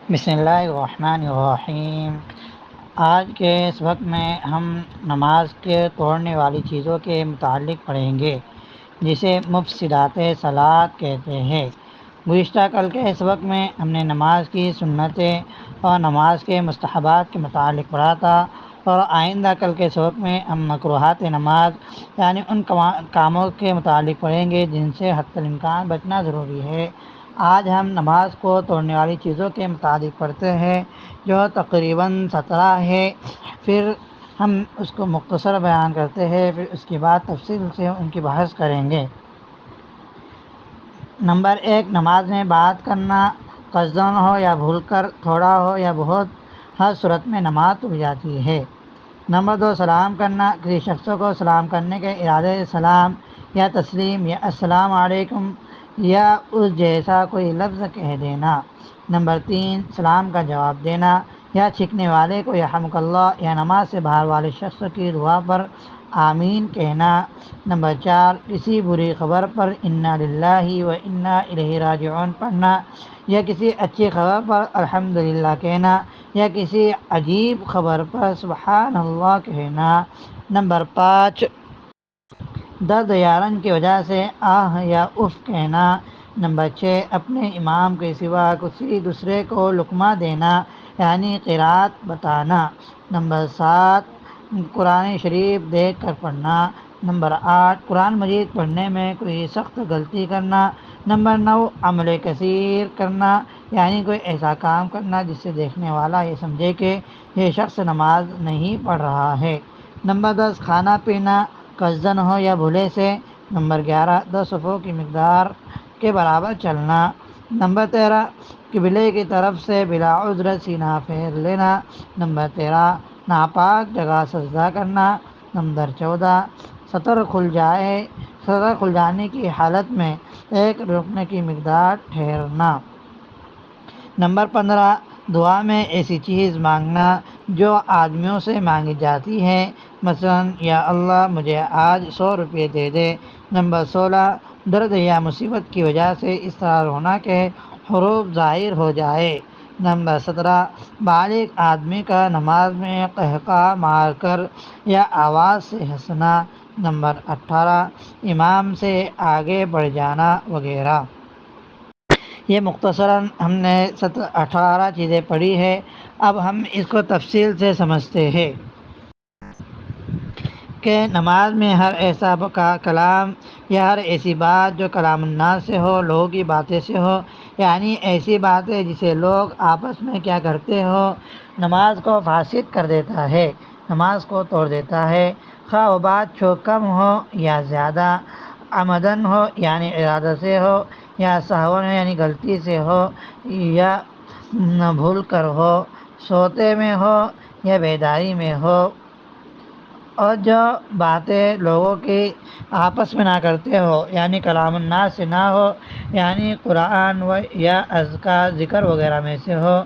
بسم اللہ الرحمن الرحیم۔ آج کے اس وقت میں ہم نماز کے توڑنے والی چیزوں کے متعلق پڑھیں گے، جسے مفسدات صلاۃ کہتے ہیں۔ گزشتہ کل کے اس وقت میں ہم نے نماز کی سنتیں اور نماز کے مستحبات کے متعلق پڑھا تھا، اور آئندہ کل کے اس وقت میں ہم مکروہات نماز یعنی ان کاموں کے متعلق پڑھیں گے جن سے حتی الامکان بچنا ضروری ہے۔ آج ہم نماز کو توڑنے والی چیزوں کے متعلق پڑھتے ہیں، جو تقریباً 17 ہے۔ پھر ہم اس کو مختصر بیان کرتے ہیں، پھر اس کے بعد تفصیل سے ان کی بحث کریں گے۔ نمبر 1، نماز میں بات کرنا، قصدن ہو یا بھول کر، تھوڑا ہو یا بہت، ہر صورت میں نماز ٹوٹ جاتی ہے۔ نمبر 2، سلام کرنا، کسی شخص کو سلام کرنے کے ارادے سے سلام یا تسلیم یا السلام علیکم یا اس جیسا کوئی لفظ کہہ دینا۔ نمبر 3، سلام کا جواب دینا یا چھینکنے والے کو یرحمک اللہ یا نماز سے باہر والے شخص کی دعا پر آمین کہنا۔ نمبر 4، کسی بری خبر پر انا للہ و انا الیہ راجعون پڑھنا، یا کسی اچھی خبر پر الحمدللہ کہنا، یا کسی عجیب خبر پر سبحان اللہ کہنا۔ نمبر 5، درد یا رنج کی وجہ سے آہ یا اف کہنا۔ نمبر 6، اپنے امام کے سوا کسی دوسرے کو لقمہ دینا یعنی قرات بتانا۔ نمبر 7، قرآن شریف دیکھ کر پڑھنا۔ نمبر 8، قرآن مجید پڑھنے میں کوئی سخت غلطی کرنا۔ نمبر 9، عمل کثیر کرنا یعنی کوئی ایسا کام کرنا جس سے دیکھنے والا یہ سمجھے کہ یہ شخص نماز نہیں پڑھ رہا ہے۔ نمبر 10، کھانا پینا، قصدن ہو یا بھولے سے۔ نمبر 11، 2 صفوں کی مقدار کے برابر چلنا۔ نمبر 13، قبلے کی طرف سے بلا عذر سینہ پھیر لینا۔ نمبر 13، ناپاک جگہ سجدہ کرنا۔ نمبر 14، سطر کھل جانے کی حالت میں ایک رکن کی مقدار ٹھہرنا۔ نمبر 15، دعا میں ایسی چیز مانگنا جو آدمیوں سے مانگی جاتی ہے، مثلاً یا اللہ مجھے آج 100 روپے دے دے۔ نمبر 16، درد یا مصیبت کی وجہ سے اس طرح رونا کہ حروف ظاہر ہو جائے۔ نمبر 17، بالغ آدمی کا نماز میں قہقہہ مار کر یا آواز سے ہنسنا۔ نمبر 18، امام سے آگے بڑھ جانا وغیرہ۔ یہ مختصراً ہم نے 18 چیزیں پڑھی ہے۔ اب ہم اس کو تفصیل سے سمجھتے ہیں کہ نماز میں ہر ایسا کلام یا ہر ایسی بات جو کلام الناس سے ہو، لوگوں کی باتیں سے ہو، یعنی ایسی باتیں جسے لوگ آپس میں کیا کرتے ہو، نماز کو فاسد کر دیتا ہے، نماز کو توڑ دیتا ہے۔ خواہ وہ بات کم ہو یا زیادہ، عمدن ہو یعنی ارادہ سے ہو، یا سہون یعنی غلطی سے ہو، یا بھول کر ہو، سوتے میں ہو یا بیداری میں ہو، اور جو باتیں لوگوں کی آپس میں نہ کرتے ہو یعنی کلام الناس سے نہ ہو، یعنی قرآن یا اذکار ذکر وغیرہ میں سے ہو،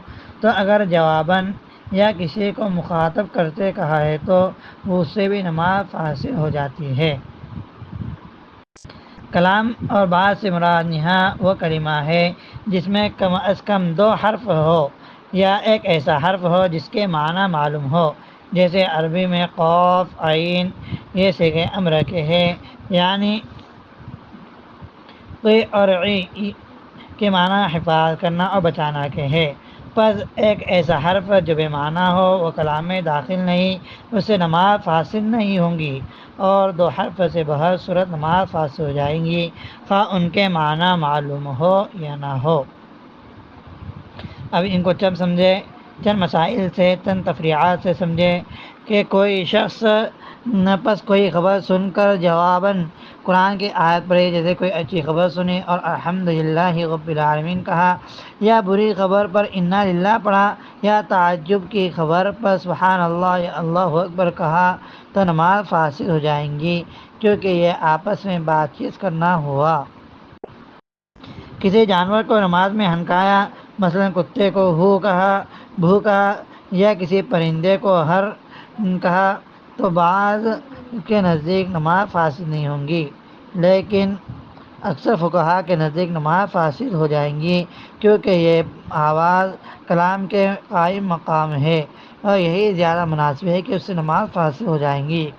تو اگر جواباً یا کسی کو مخاطب کرتے کہا ہے تو اس سے بھی نماز فاسد ہو جاتی ہے۔ کلام اور بات سے مراد یہاں وہ کلمہ ہے جس میں کم از کم 2 حرف ہو، یا ایک ایسا حرف ہو جس کے معنی معلوم ہو، جیسے عربی میں قاف، عین، یہ صیغہ امر کے ہیں، یعنی قی اور عی کے معنی حفاظت کرنا اور بچانا کے ہے۔ پس ایک ایسا حرف جو بے معنی ہو، وہ کلام میں داخل نہیں، اس سے نماز فاسد نہیں ہوں گی، اور 2 حرف سے بہر صورت نماز فاسد ہو جائیں گی، خواہ ان کے معنی معلوم ہو یا نہ ہو۔ اب ان کو چند مسائل سے، چند تفریعات سے سمجھے کہ کوئی شخص پس کوئی خبر سن کر جواباً قرآن کی آیت پڑھی، جیسے کوئی اچھی خبر سنی اور الحمدللہ رب العالمین کہا، یا بری خبر پر انا للہ پڑھا، یا تعجب کی خبر پر سبحان اللہ یا اللہ اکبر کہا، تو نماز فاسد ہو جائیں گی، کیونکہ یہ آپس میں بات چیت کرنا ہوا۔ کسی جانور کو نماز میں ہنکایا، مثلاً کتے کو ہو کہا، بھو کہا، یا کسی پرندے کو ہر کہا، تو بعض کے نزدیک نماز فاسد نہیں ہوں گی، لیکن اکثر فقہا کے نزدیک نماز فاسد ہو جائیں گی، کیونکہ یہ آواز کلام کے قائم مقام ہے، اور یہی زیادہ مناسب ہے کہ اس سے نماز فاسد ہو جائیں گی۔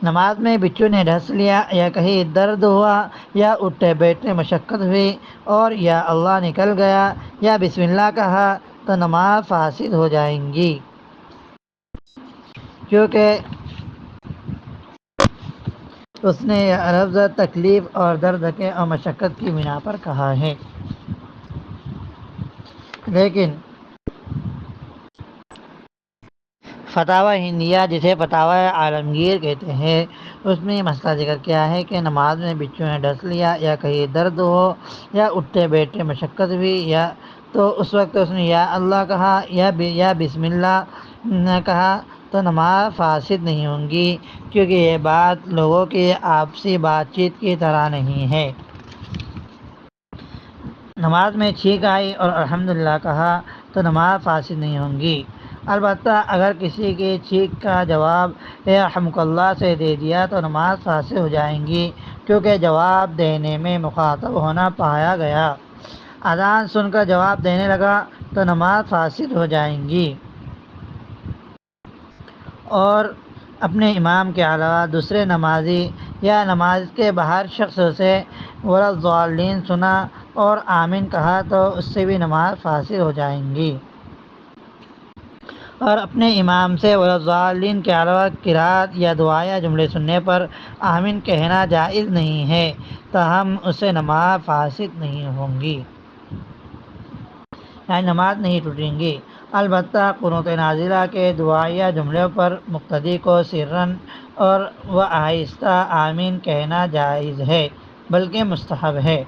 نماز میں بچوں نے ڈس لیا، یا کہیں درد ہوا، یا اٹھتے بیٹھنے مشقت ہوئی، اور یا اللہ نکل گیا، یا بسم اللہ کہا، تو نماز فاسد ہو جائیں گی، کیونکہ اس نے یہ لفظ تکلیف اور درد کے اور مشقت کی بنا پر کہا ہے۔ لیکن فتاوی ہندیہ، جسے فتاوی عالمگیر کہتے ہیں، اس میں یہ مسئلہ ذکر کیا ہے کہ نماز میں بچوں نے ڈس لیا، یا کہیں درد ہو، یا اٹھتے بیٹھتے مشقت ہوئی، یا تو اس وقت اس نے یا اللہ کہا، یا بسم اللہ نہ کہا، تو نماز فاسد نہیں ہوں گی، کیونکہ یہ بات لوگوں کی آپسی بات چیت کی طرح نہیں ہے۔ نماز میں چھینک آئی اور الحمدللہ کہا تو نماز فاسد نہیں ہوں گی۔ البتہ اگر کسی کی چھینک کا جواب یرحمک اللہ سے دے دیا تو نماز فاسد ہو جائیں گی، کیونکہ جواب دینے میں مخاطب ہونا پایا گیا۔ اذان سن کر جواب دینے لگا تو نماز فاسد ہو جائیں گی، اور اپنے امام کے علاوہ دوسرے نمازی یا نماز کے باہر شخص سے وَلَضَّالِّينَ سنا اور آمین کہا تو اس سے بھی نماز فاسد ہو جائیں گی، اور اپنے امام سے وَلَضَّالِّينَ کے علاوہ قرات یا دعا یا جملے سننے پر آمین کہنا جائز نہیں ہے، تاہم اسے نماز فاسد نہیں ہوں گی، یعنی نماز نہیں ٹوٹیں گی۔ البتہ قنوت نازلہ کے دعائیہ جملوں پر مقتدی کو سرًا اور آہستہ آمین کہنا جائز ہے، بلکہ مستحب ہے۔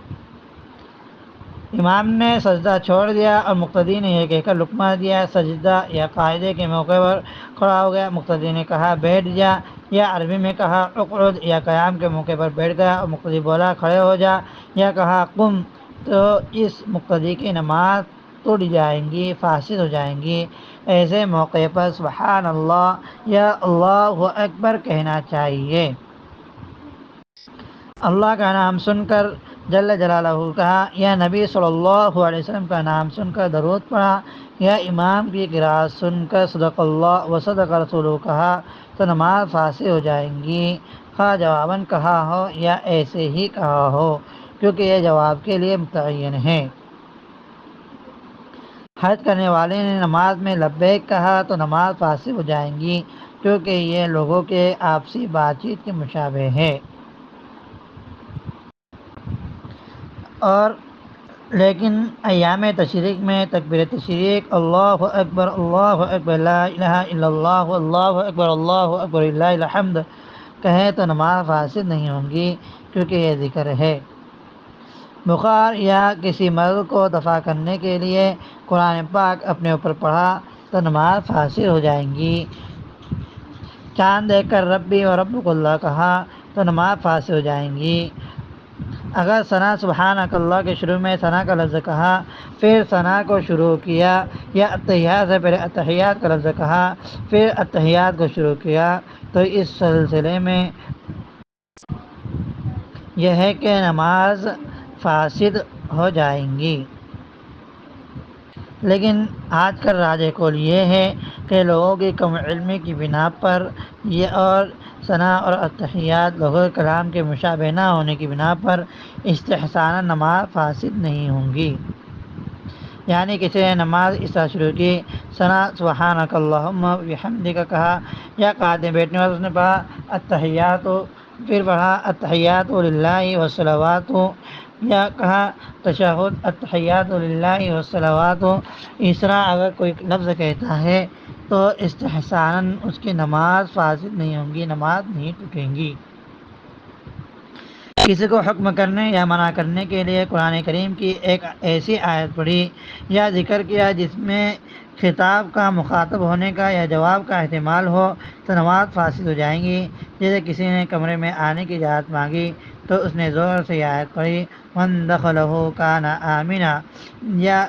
امام نے سجدہ چھوڑ دیا اور مقتدی نے یہ کہہ کر لقمہ دیا، سجدہ یا قاعدے کے موقع پر کھڑا ہو گیا، مقتدی نے کہا بیٹھ جا، یا عربی میں کہا اقعد، یا قیام کے موقع پر بیٹھ گیا اور مقتدی بولا کھڑے ہو جا، یا کہا قم، تو اس مقتدی کی نماز ٹوٹ جائیں گی، فاسد ہو جائیں گی۔ ایسے موقع پر سبحان اللہ یا اللہ اکبر کہنا چاہیے۔ اللہ کا نام سن کر جل جلالہ کہا، یا نبی صلی اللہ علیہ وسلم کا نام سن کر درود پڑھا، یا امام کی قرات سن کر صدق اللہ و صدق رسولہ کہا تو نماز فاسد ہو جائیں گی، خواہ جواباً کہا ہو یا ایسے ہی کہا ہو، کیونکہ یہ جواب کے لیے متعین ہے۔ حج کرنے والے نے نماز میں لبیک کہا تو نماز فاسد ہو جائیں گی، کیونکہ یہ لوگوں کے آپسی بات چیت کے مشابہ ہے۔ اور لیکن ایام تشریق میں تکبیر تشریق اللہ اکبر لا الہ الا اللہ اللہ اکبر للہ الحمد کہے تو نماز فاسد نہیں ہوں گی، کیونکہ یہ ذکر ہے۔ بخار یا کسی مرض کو دفع کرنے کے لیے قرآن پاک اپنے اوپر پڑھا تو نماز فاسد ہو جائیں گی۔ چاند دیکھ کر ربی و ربک اللہ کہا تو نماز فاسد ہو جائیں گی۔ اگر ثنا سبحانک اللہ کے شروع میں ثنا کا لفظ کہا، پھر ثنا کو شروع کیا، یا اتحیات سے پہلے اتحیات کا لفظ کہا پھر اتحیات کو شروع کیا، تو اس سلسلے میں یہ ہے کہ نماز فاسد ہو جائیں گی۔ لیکن آج کل راجح قول یہ ہے کہ لوگوں کی کم علمی کی بنا پر یہ اور ثنا اور اتحیات لغوی کلام کے مشابہ نہ ہونے کی بنا پر استحساناً نماز فاسد نہیں ہوں گی۔ یعنی کسی نے نماز اس طرح شروع کی، ثنا سبحانک اللہم و بحمدک کہا، یا قاعدے بیٹھنے والے اس نے پڑھا اتحیات، پھر پڑھا اتحیات للہ والصلوات، یا کہا تشہد اتحیات للہ والصلوات، اس طرح اگر کوئی لفظ کہتا ہے تو استحساناً اس کی نماز فاسد نہیں ہوں گی، نماز نہیں ٹوٹیں گی۔ کسی کو حکم کرنے یا منع کرنے کے لیے قرآن کریم کی ایک ایسی آیت پڑھی یا ذکر کیا جس میں خطاب کا مخاطب ہونے کا یا جواب کا احتمال ہو تو نماز فاسد ہو جائیں گی۔ جیسے کسی نے کمرے میں آنے کی اجازت مانگی تو اس نے زور سے یہ آیت پڑھی من دخلہ کان آمنا، یا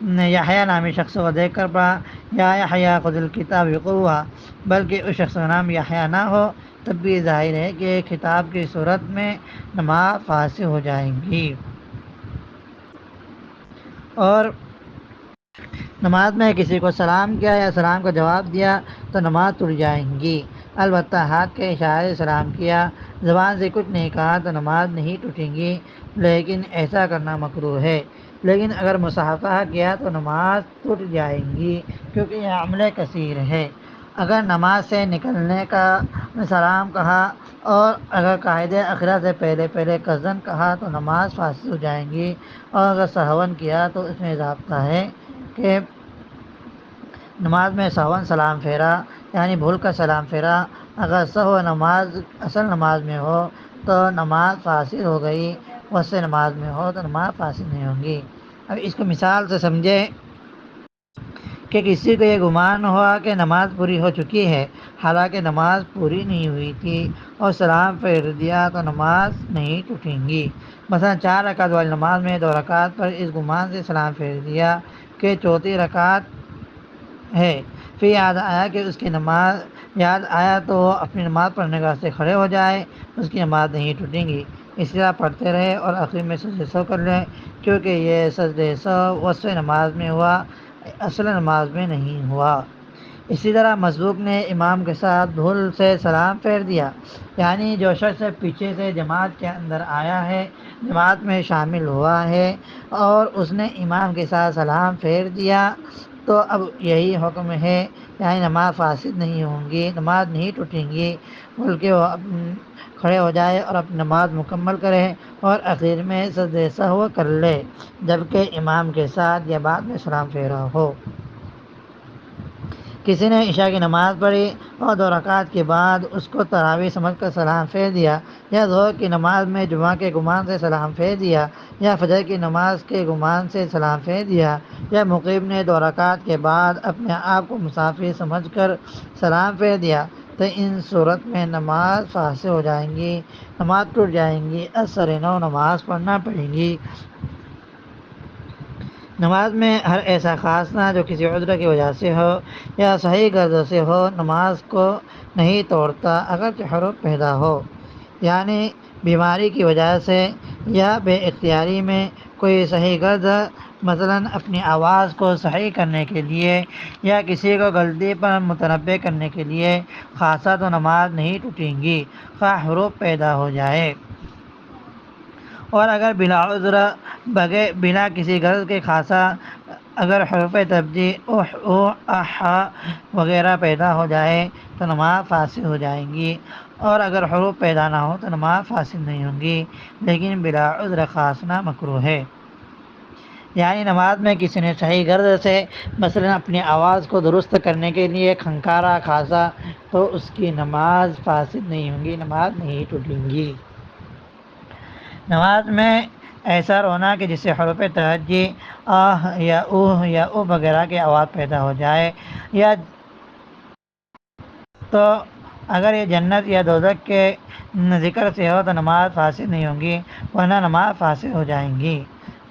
یحییٰ نامی شخص کو دیکھ کر پڑھا یا یحییٰ خذ الکتاب بقوہ، بلکہ اس شخص کا نام یحییٰ نہ ہو، تب بھی ظاہر ہے کہ خطاب کی صورت میں نماز فاسد ہو جائیں گی، اور نماز میں کسی کو سلام کیا یا سلام کا جواب دیا تو نماز ٹوٹ جائیں گی۔ البتہ ہاتھ کے اشارے سے سلام کیا، زبان سے کچھ نہیں کہا تو نماز نہیں ٹوٹیں گی، لیکن ایسا کرنا مکروہ ہے۔ لیکن اگر مصافحہ کیا تو نماز ٹوٹ جائیں گی، کیونکہ یہ عمل کثیر ہے۔ اگر نماز سے نکلنے کا سلام کہا اور اگر قاعدہ اخرا سے پہلے قصداً کہا تو نماز فاسد ہو جائیں گی، اور اگر سہون کیا تو اس میں ضابطہ ہے کہ نماز میں سہون سلام پھیرا، یعنی بھول کر سلام پھیرا، اگر سہو نماز اصل نماز میں ہو تو نماز فاسد ہو گئی، ویسے نماز میں ہو تو نماز فاسد نہیں ہوگی۔ اب اس کو مثال سے سمجھے کہ کسی کو یہ گمان ہوا کہ نماز پوری ہو چکی ہے، حالانکہ نماز پوری نہیں ہوئی تھی، اور سلام پھیر دیا تو نماز نہیں ٹوٹیں گی۔ مثلا 4 رکعت والی نماز میں 2 رکعت پر اس گمان سے سلام پھیر دیا کہ چوتھی رکعت ہے، پھر یاد آیا تو وہ اپنی نماز پڑھنے کے واسطے کھڑے ہو جائے، اس کی نماز نہیں ٹوٹیں گی۔ اس طرح پڑھتے رہے اور آخر میں سجدہ سہو کر لیں، کیونکہ یہ سجدہ سہو وصف نماز میں ہوا، اصل نماز میں نہیں ہوا۔ اسی طرح مسبوق نے امام کے ساتھ بھول سے سلام پھیر دیا، یعنی جو شخص پیچھے سے جماعت کے اندر آیا ہے، جماعت میں شامل ہوا ہے اور اس نے امام کے ساتھ سلام پھیر دیا، تو اب یہی حکم ہے، یعنی نماز فاسد نہیں ہوں گی، نماز نہیں ٹوٹیں گی، بلکہ وہ کھڑے ہو جائے اور اپنی نماز مکمل کرے اور آخر میں سجدہ سہو کر لے، جبکہ امام کے ساتھ یا بعد میں سلام پھیرا ہو۔ کسی نے عشاء کی نماز پڑھی اور 2 رکعت کے بعد اس کو تراویح سمجھ کر سلام پھیر دیا، یا ظہر کی نماز میں جمعہ کے گمان سے سلام پھیر دیا، یا فجر کی نماز کے گمان سے سلام پھیر دیا، یا مقیم نے 2 رکعت کے بعد اپنے آپ کو مسافر سمجھ کر سلام پھیر دیا، تو ان صورت میں نماز فاسد ہو جائیں گی، نماز ٹوٹ جائیں گی، اثر نو نماز پڑھنا پڑے گی۔ نماز میں ہر ایسا خاصہ جو کسی عذر کی وجہ سے ہو یا صحیح غرض سے ہو، نماز کو نہیں توڑتا، اگرچہ حرف پیدا ہو، یعنی بیماری کی وجہ سے یا بے اختیاری میں کوئی صحیح غرض، مثلا اپنی آواز کو صحیح کرنے کے لیے یا کسی کو غلطی پر متنبہ کرنے کے لیے خاصہ، تو نماز نہیں ٹوٹیں گی، خواہ حروف پیدا ہو جائے۔ اور اگر بلا عذر، بلا کسی غرض کے خاصہ، اگر حروف تبدیل اح او اح وغیرہ پیدا ہو جائے تو نماز فاسد ہو جائیں گی، اور اگر حروف پیدا نہ ہو تو نماز فاسد نہیں ہوں گی، لیکن بلا عذر خاصنا مکروہ ہے۔ یعنی نماز میں کسی نے صحیح غرض سے مثلا اپنی آواز کو درست کرنے کے لیے کھنکارا کھانسا، تو اس کی نماز فاسد نہیں ہوں گی، نماز نہیں ٹوٹیں گی۔ نماز میں ایسا رونا کہ جس سے حروف تہجی آہ یا او وغیرہ کی آواز پیدا ہو جائے، یا تو اگر یہ جنت یا دوزخ کے ذکر سے ہو تو نماز فاسد نہیں ہوگی، ورنہ نماز فاسد ہو جائیں گی۔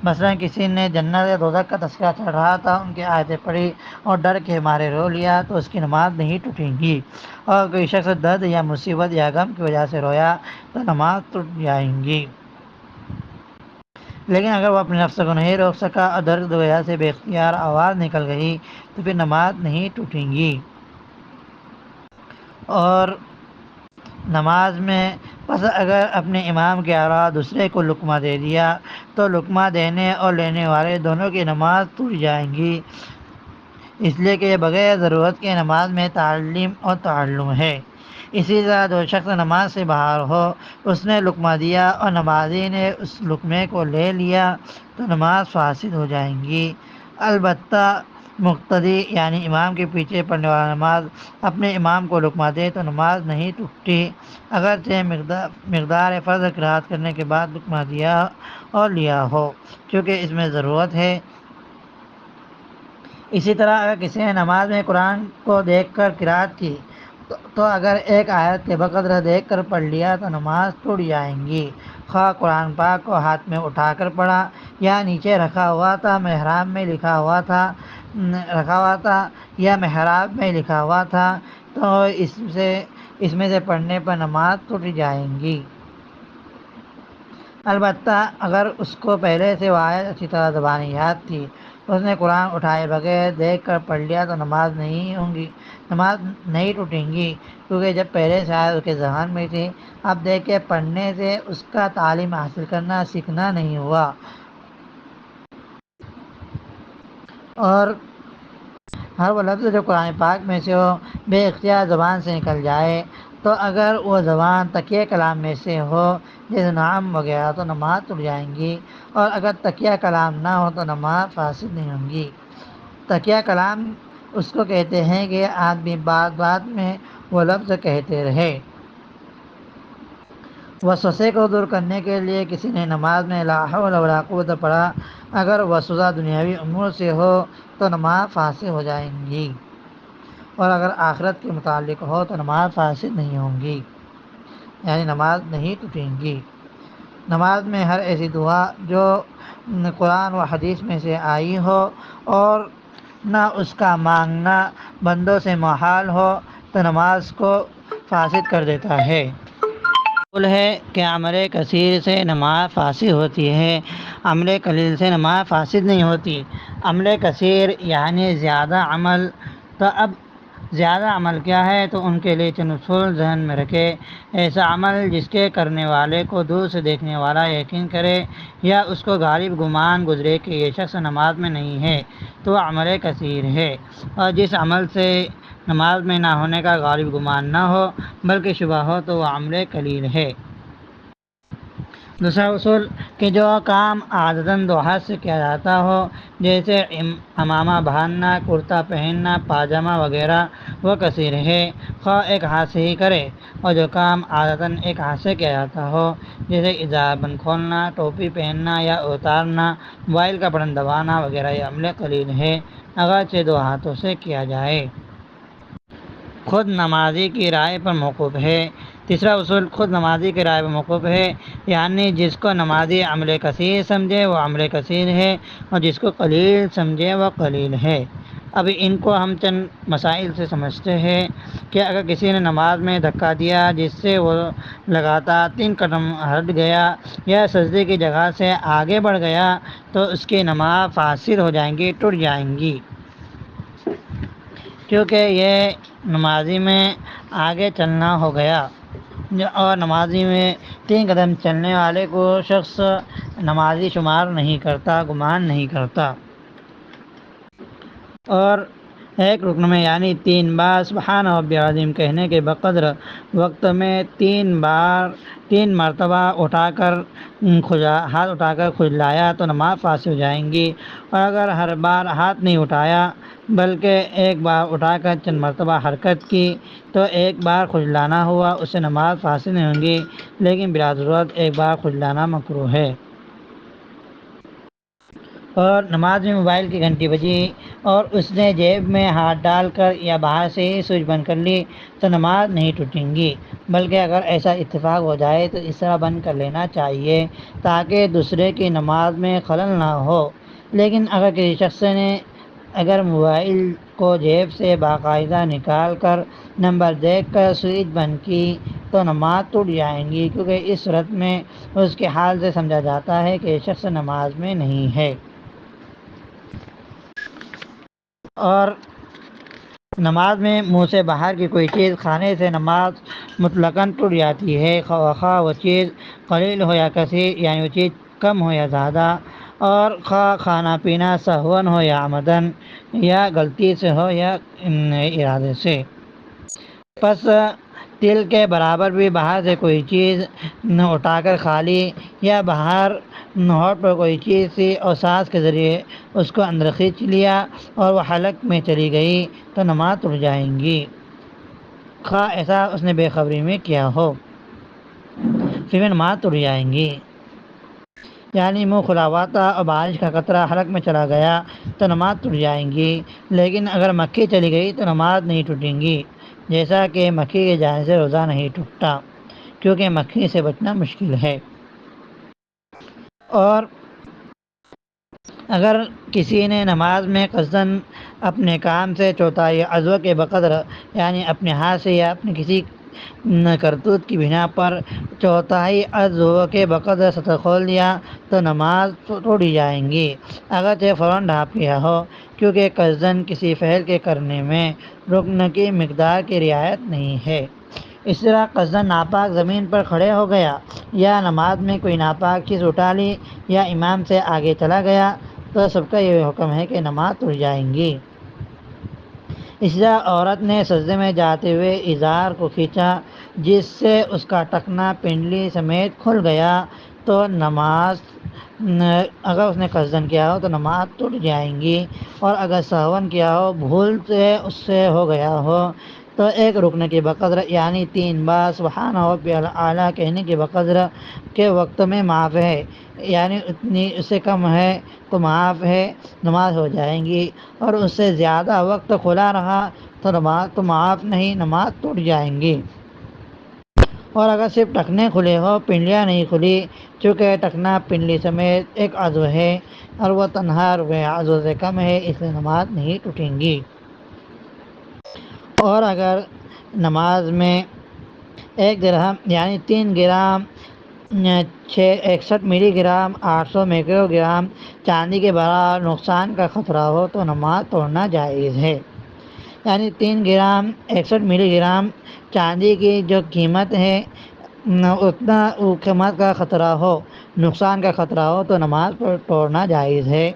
مثلا کسی نے جنت یا دوزخ کا تذکرہ چڑھ رہا تھا، ان کی آیتیں پڑھی اور ڈر کے مارے رو لیا تو اس کی نماز نہیں ٹوٹیں گی، اور کوئی شخص درد یا مصیبت یا غم کی وجہ سے رویا تو نماز ٹوٹ جائیں گی۔ لیکن اگر وہ اپنے نفس کو نہیں روک سکا اور درد کی وجہ سے بے اختیار آواز نکل گئی تو پھر نماز نہیں ٹوٹیں گی۔ اور نماز میں پس اگر اپنے امام کے علاوہ دوسرے کو لقمہ دے دیا تو لقمہ دینے اور لینے والے دونوں کی نماز ٹوٹ جائیں گی، اس لیے کہ یہ بغیر ضرورت کے نماز میں تعلیم اور تعلم ہے۔ اسی طرح جو شخص نماز سے باہر ہو، اس نے لقمہ دیا اور نمازی نے اس لقمے کو لے لیا تو نماز فاسد ہو جائیں گی۔ البتہ مقتدی یعنی امام کے پیچھے پڑھنے والا نماز اپنے امام کو لقمہ دے تو نماز نہیں ٹوٹتی، اگرچہ مقدار فرض قرات کرنے کے بعد لقمہ دیا اور لیا ہو، کیونکہ اس میں ضرورت ہے۔ اسی طرح اگر کسی نے نماز میں قرآن کو دیکھ کر قرات کی تو اگر ایک آیت کے بقدر دیکھ کر پڑھ لیا تو نماز ٹوٹ جائیں گی، خواہ قرآن پاک کو ہاتھ میں اٹھا کر پڑھا یا نیچے رکھا ہوا تھا، محراب میں رکھا ہوا تھا یا محراب میں لکھا ہوا تھا، تو اس سے اس میں سے پڑھنے پر نماز ٹوٹ جائیں گی۔ البتہ اگر اس کو پہلے سے وہ آیت اچھی طرح زبانی یاد تھی، اس نے قرآن اٹھائے بغیر دیکھ کر پڑھ لیا تو نماز نہیں ٹوٹیں گی، کیونکہ جب پہلے سے آیت اس کے ذہن میں تھی۔ اب دیکھ کے پڑھنے سے اس کا تعلیم حاصل کرنا سیکھنا نہیں ہوا، اور ہر وہ لفظ جو قرآن پاک میں سے ہو بے اختیار زبان سے نکل جائے، تو اگر وہ زبان تکیہ کلام میں سے ہو جیسے نعم وغیرہ تو نماز ٹوٹ جائیں گی، اور اگر تکیہ کلام نہ ہو تو نماز فاسد نہیں ہوں گی۔ تکیہ کلام اس کو کہتے ہیں کہ آدمی بات بات میں وہ لفظ کہتے رہے۔ وسوسے کو دور کرنے کے لیے کسی نے نماز میں لا حول ولا قوت پڑھا، اگر وسوسہ دنیاوی امور سے ہو تو نماز فاسد ہو جائیں گی، اور اگر آخرت کے متعلق ہو تو نماز فاسد نہیں ہوں گی، یعنی نماز نہیں ٹوٹیں گی۔ نماز میں ہر ایسی دعا جو قرآن و حدیث میں سے آئی ہو اور نہ اس کا مانگنا بندوں سے محال ہو تو نماز کو فاسد کر دیتا ہے۔ قول ہے کہ عمل کثیر سے نماز فاسد ہوتی ہے، عمل قلیل سے نماز فاسد نہیں ہوتی۔ عمل کثیر یعنی زیادہ عمل۔ تو اب زیادہ عمل کیا ہے؟ تو ان کے لیے چند اصول ذہن میں رکھے۔ ایسا عمل جس کے کرنے والے کو دور سے دیکھنے والا یقین کرے یا اس کو غالب گمان گزرے کہ یہ شخص نماز میں نہیں ہے تو وہ عمل کثیر ہے، اور جس عمل سے نماز میں نہ ہونے کا غالب گمان نہ ہو بلکہ شبہ ہو تو وہ عمل قلیل ہے۔ دوسرا اصول کہ جو کام عادتاً دو ہاتھ سے کیا جاتا ہو جیسے عمامہ باندھنا، کرتا پہننا، پاجامہ وغیرہ وہ کثیر ہے، خواہ ایک ہاتھ سے ہی کرے، اور جو کام عادتاً ایک ہاتھ سے کیا جاتا ہو جیسے ازار بند کھولنا، ٹوپی پہننا یا اتارنا، موبائل کا بٹن دبانا وغیرہ یہ عمل قلیل ہے اگرچہ دو ہاتھوں سے کیا جائے۔ خود نمازی کی رائے پر موقوف ہے۔ تیسرا اصول خود نمازی کی رائے پر موقوف ہے، یعنی جس کو نمازی عمل کثیر سمجھے وہ عمل کثیر ہے، اور جس کو قلیل سمجھے وہ قلیل ہے۔ اب ان کو ہم چند مسائل سے سمجھتے ہیں کہ اگر کسی نے نماز میں دھکا دیا جس سے وہ لگاتار 3 قدم ہٹ گیا یا سجدے کی جگہ سے آگے بڑھ گیا تو اس کی نماز فاسد ہو جائیں گی، ٹوٹ جائیں گی، کیونکہ یہ نمازی میں آگے چلنا ہو گیا، اور نمازی میں 3 قدم چلنے والے کو شخص نمازی شمار نہیں کرتا، گمان نہیں کرتا۔ اور ایک رکن میں یعنی 3 بار سبحان ربی العظیم کہنے کے بقدر وقت میں 3 مرتبہ ہاتھ اٹھا کر کھجلایا تو نماز فاسد ہو جائیں گی، اور اگر ہر بار ہاتھ نہیں اٹھایا بلکہ ایک بار اٹھا کر چند مرتبہ حرکت کی تو ایک بار کھجلانا ہوا، اس سے نماز فاسد نہیں ہوں گی، لیکن بلا ضرورت ایک بار کھجلانا مکروہ ہے۔ اور نماز میں موبائل کی گھنٹی بجی اور اس نے جیب میں ہاتھ ڈال کر یا باہر سے ہی سوئچ بند کر لی تو نماز نہیں ٹوٹیں گی، بلکہ اگر ایسا اتفاق ہو جائے تو اس طرح بند کر لینا چاہیے تاکہ دوسرے کی نماز میں خلل نہ ہو۔ لیکن اگر کسی شخص نے اگر موبائل کو جیب سے باقاعدہ نکال کر نمبر دیکھ کر سوئچ بند کی تو نماز ٹوٹ جائیں گی، کیونکہ اس صورت میں اس کے حال سے سمجھا جاتا ہے کہ یہ شخص نماز میں نہیں ہے۔ اور نماز میں منہ سے باہر کی کوئی چیز کھانے سے نماز مطلقاً ٹوٹ جاتی ہے، خواہ وہ چیز قلیل ہو یا کثیر، یعنی وہ چیز کم ہو یا زیادہ، اور خواہ کھانا پینا سہواً ہو یا عمداً، یا غلطی سے ہو یا ارادے سے۔ پس تل کے برابر بھی باہر سے کوئی چیز اٹھا کر کھا لی، یا باہر ہونٹ پر کوئی چیز تھی اور سانس کے ذریعے اس کو اندر کھینچ لیا اور وہ حلق میں چلی گئی تو نماز ٹوٹ جائیں گی، خواہ ایسا اس نے بے خبری میں کیا ہو، پھر بھی نماز ٹوٹ جائیں گی۔ یعنی منہ کھلا ہوا تھا اور بارش کا قطرہ حلق میں چلا گیا تو نماز ٹوٹ جائیں گی، لیکن اگر مکھی چلی گئی تو نماز نہیں ٹوٹیں گی، جیسا کہ مکھی کے جانے سے روزہ نہیں ٹوٹتا، کیونکہ مکھی سے بچنا مشکل ہے۔ اور اگر کسی نے نماز میں قصداً اپنے کام سے چوتھائی عضو کے بقدر، یعنی اپنے ہاتھ سے یا اپنے کسی کرتوت کی بنا پر چوتھائی عرض ہو کے بقدر سطر کھول دیا تو نماز توڑی جائیں گی، اگرچہ فوراً ڈھانپ لیا ہو، کیونکہ قصداً کسی فعل کے کرنے میں رکن کی مقدار کی رعایت نہیں ہے۔ اس طرح قصداً ناپاک زمین پر کھڑے ہو گیا یا نماز میں کوئی ناپاک چیز اٹھا لی یا امام سے آگے چلا گیا تو سب کا یہ حکم ہے کہ نماز ٹوٹ جائیں گی۔ اسی طرح عورت نے سجدے میں جاتے ہوئے ازار کو کھینچا جس سے اس کا ٹخنا پنڈلی سمیت کھل گیا تو نماز اگر اس نے قصداً کیا ہو تو نماز ٹوٹ جائیں گی، اور اگر سہون کیا ہو، بھول سے اس سے ہو گیا ہو تو ایک رکن کی بقدر یعنی 3 بار سبحان ربی الاعلیٰ کہنے کی بقدر کے وقت میں معاف ہے، یعنی اتنی اس سے کم ہے تو معاف ہے، نماز ہو جائیں گی، اور اس سے زیادہ وقت کھلا رہا تو نماز تو معاف نہیں، نماز ٹوٹ جائیں گی۔ اور اگر صرف ٹخنے کھلے ہو، پنڈلیاں نہیں کھلی، چونکہ ٹخنا پنڈلی سمیت ایک عضو ہے اور وہ تنہا ربع عضو سے کم ہے، اس لیے نماز نہیں ٹوٹیں گی۔ اور اگر نماز میں 1 درہم یعنی 3 گرام 61 ملی گرام 800 مائکرو گرام چاندی کے برابر نقصان کا خطرہ ہو تو نماز توڑنا جائز ہے، یعنی 3 گرام 61 ملی گرام چاندی کی جو قیمت ہے اتنا قیمت کا خطرہ ہو، نقصان کا خطرہ ہو تو نماز توڑنا جائز ہے۔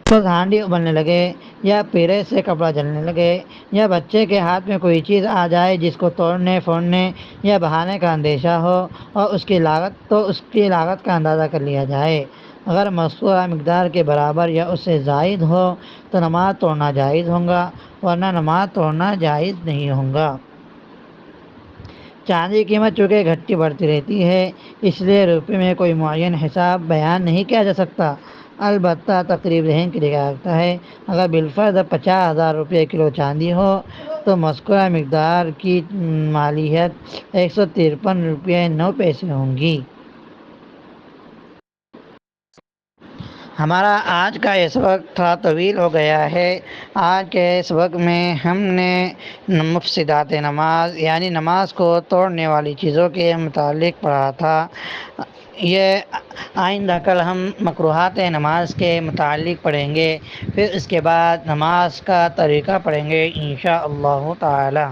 بس ہانڈی ابلنے لگے یا پیرے سے کپڑا جلنے لگے یا بچے کے ہاتھ میں کوئی چیز آ جائے جس کو توڑنے پھوڑنے یا بہانے کا اندیشہ ہو اور اس کی لاگت کا اندازہ کر لیا جائے، اگر مذکورہ مقدار کے برابر یا اس سے زائد ہو تو نماز توڑنا جائز ہوگا، ورنہ نماز توڑنا جائز نہیں ہوگا۔ چاندی کی قیمت چونکہ گھٹتی بڑھتی رہتی ہے، اس لیے روپے میں کوئی معین حساب بیان نہیں کیا جا سکتا، البتہ تقریب ذہن کے لیے رکھتا ہے۔ اگر بالفرض 50,000 روپے کلو چاندی ہو تو مذکورہ مقدار کی مالیت 153 روپے 9 پیسے ہوگی۔ ہمارا آج کا یہ سبق تھوڑا طویل ہو گیا ہے۔ آج کے سبق میں ہم نے مفسدات نماز یعنی نماز کو توڑنے والی چیزوں کے متعلق پڑھا تھا۔ یہ آئندہ کل ہم مکروہات نماز کے متعلق پڑھیں گے، پھر اس کے بعد نماز کا طریقہ پڑھیں گے انشاءاللہ تعالی۔